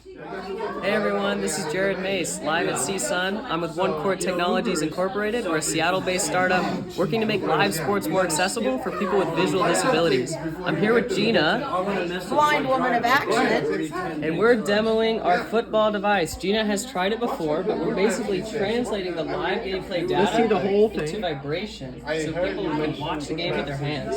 Hey everyone, this is Jared Mace, live at CSUN. I'm with One Court Technologies Incorporated. We're a Seattle-based startup working to make live sports more accessible for people with visual disabilities. I'm here with Gena, blind woman of action, and we're demoing our football device. Gena has tried it before, but we're basically translating the live gameplay data into vibration so people can watch the game with their hands.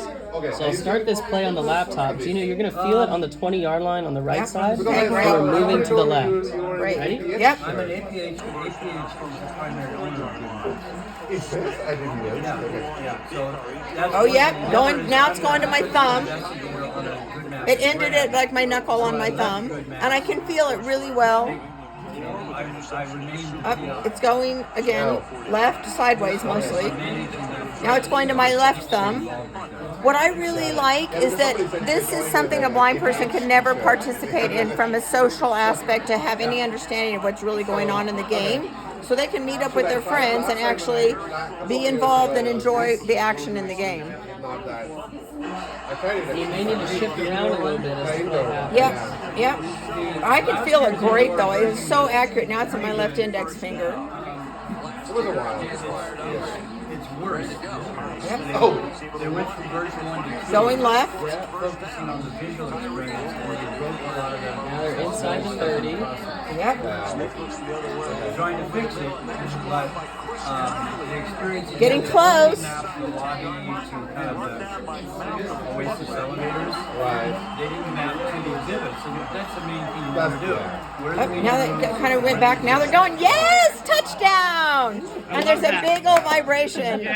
So I'll start this play on the laptop. Gena, you're going to feel it on the 20-yard line on the right side, and we're moving to the left. Great. Ready? Yep. I'm an APH is the primary owner of Gena. Is this? I didn't know. Yeah. So that's Oh, yep. Going now. It's going to my thumb. on a good map. It ended it like my knuckle on my thumb, and I can feel it really well. I remain Up, it's going again, left, sideways mostly. Now it's going to my left thumb. What I really like is that this is something a blind person can never participate in from a social aspect to have any understanding of what's really going on in the game. So they can meet up with their friends and actually be involved and enjoy the action in the game. You may need to shift around a little bit as to what happens. Yep. I can feel it great though. It is so accurate. Now it's on my left index finger. It was a while. it's worse. Yep. They went from version 1 to 2. Going left. Focusing on the visual experience, where they broke a lot of the. Now they're inside the 30. Yep. They're trying to fix it, but the experience is Getting close. Mapped the lobby to kind of the Oasis elevators. Right. They didn't map to the exhibits, and that's the main thing you want to do. Where Oh, now they kind of went back. Now they're going, yes, touchdown! And there's a big old vibration.